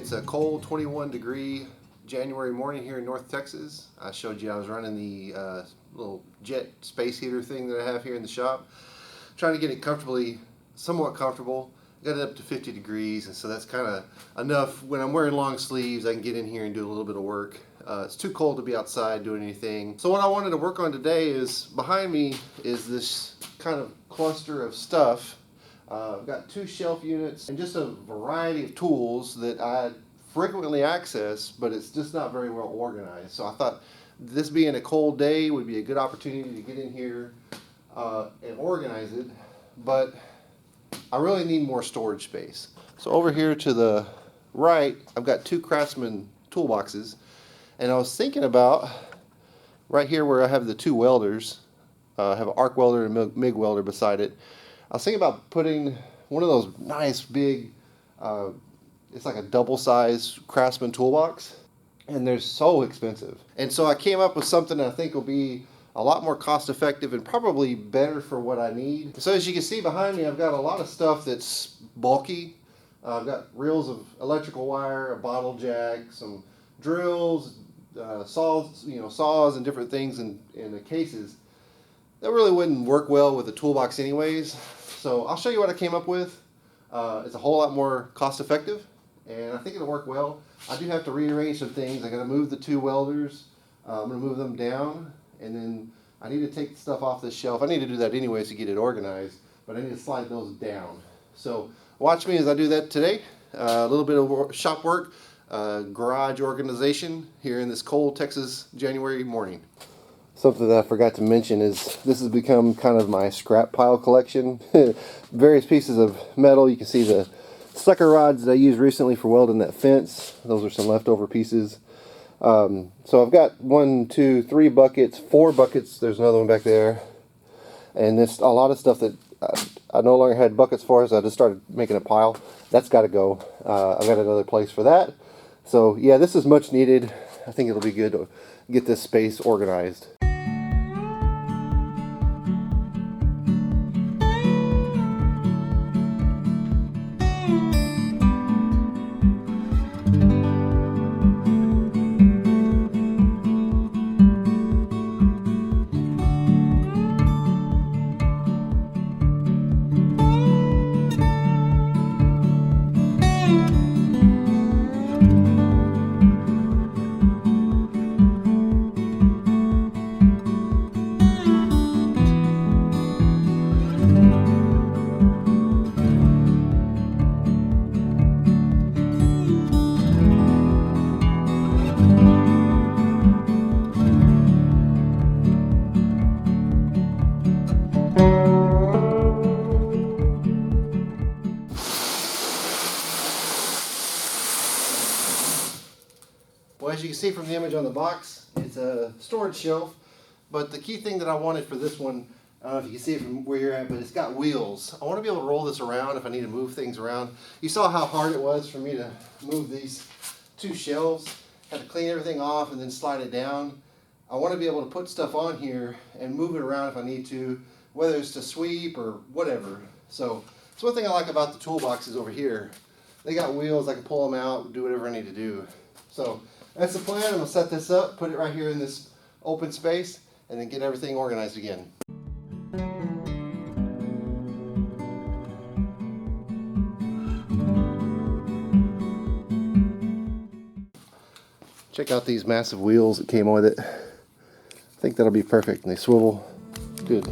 It's a cold 21-degree January morning here in North Texas. I showed you I was running the little jet space heater thing that I have here in the shop, trying to get it somewhat comfortable. Got it up to 50 degrees, and so that's kind of enough. When I'm wearing long sleeves, I can get in here and do a little bit of work. It's too cold to be outside doing anything. So what I wanted to work on today is, behind me is this kind of cluster of stuff. I've got 2 shelf units and just a variety of tools that I frequently access, but it's just not very well organized. So I thought this being a cold day would be a good opportunity to get in here and organize it, but I really need more storage space. So over here to the right, I've got 2 Craftsman toolboxes, and I was thinking about right here where I have the 2 welders. I have an arc welder and a MIG welder beside it. I was thinking about putting one of those nice big, it's like a double-size Craftsman toolbox, and they're so expensive. And so I came up with something that I think will be a lot more cost-effective and probably better for what I need. So as you can see behind me, I've got a lot of stuff that's bulky. I've got reels of electrical wire, a bottle jack, some drills, saws and different things in the cases. That really wouldn't work well with a toolbox anyways. So I'll show you what I came up with. It's a whole lot more cost effective, and I think it'll work well. I do have to rearrange some things. I gotta move the 2 welders. I'm gonna move them down, and then I need to take the stuff off this shelf. I need to do that anyways to get it organized, but I need to slide those down. So watch me as I do that today. A little bit of shop work, garage organization here in this cold Texas January morning. Something that I forgot to mention is this has become kind of my scrap pile collection. Various pieces of metal. You can see the sucker rods that I used recently for welding that fence. Those are some leftover pieces. So I've got 1, 2, 3 buckets, 4 buckets. There's another one back there. And there's a lot of stuff that I no longer had buckets for, so I just started making a pile. That's got to go. I've got another place for that. So yeah, this is much needed. I think it'll be good to get this space organized. Well, as you can see from the image on the box, it's a storage shelf, but the key thing that I wanted for this one, I don't know if you can see it from where you're at, but it's got wheels. I want to be able to roll this around if I need to move things around. You saw how hard it was for me to move these 2 shelves. I had to clean everything off and then slide it down. I want to be able to put stuff on here and move it around if I need to, whether it's to sweep or whatever. So it's one thing I like about the toolboxes over here. They got wheels, I can pull them out, do whatever I need to do. So that's the plan. I'm going to set this up, put it right here in this open space, and then get everything organized again. Check out these massive wheels that came with it. I think that'll be perfect, and they swivel good.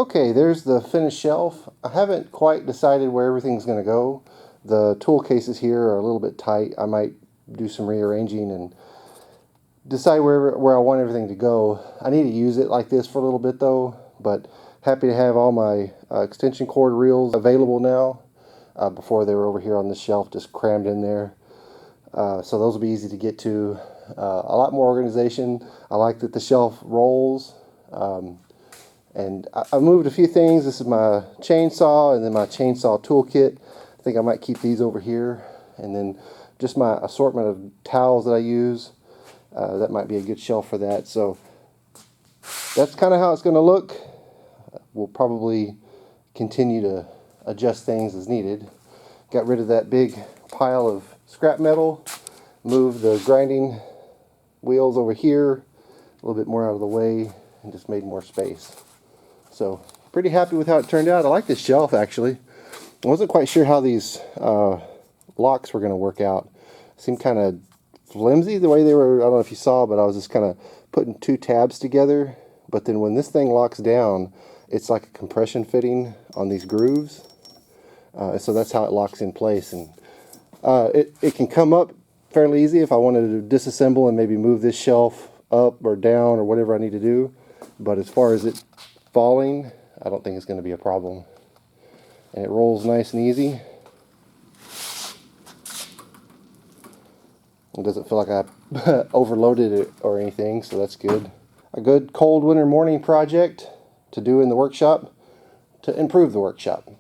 Okay, there's the finished shelf. I haven't quite decided where everything's going to go. The tool cases here are a little bit tight. I might do some rearranging and decide where I want everything to go. I need to use it like this for a little bit though, but happy to have all my extension cord reels available now. Before they were over here on this shelf just crammed in there. So those will be easy to get to. A lot more organization. I like that the shelf rolls. And I moved a few things. This is my chainsaw and then my chainsaw toolkit. I think I might keep these over here. And then just my assortment of towels that I use. That might be a good shelf for that. So that's kind of how it's going to look. We'll probably continue to adjust things as needed. Got rid of that big pile of scrap metal. Moved the grinding wheels over here. A little bit more out of the way. And just made more space. So pretty happy with how it turned out. I like this shelf actually. I wasn't quite sure how these locks were going to work out. Seemed kind of flimsy the way they were. I don't know if you saw, but I was just kind of putting two tabs together. But then when this thing locks down, it's like a compression fitting on these grooves. So that's how it locks in place. And it can come up fairly easy if I wanted to disassemble and maybe move this shelf up or down or whatever I need to do. But as far as it falling, I don't think it's going to be a problem. And it rolls nice and easy. It doesn't feel like I overloaded it or anything, so that's good. A good cold winter morning project to do in the workshop to improve the workshop.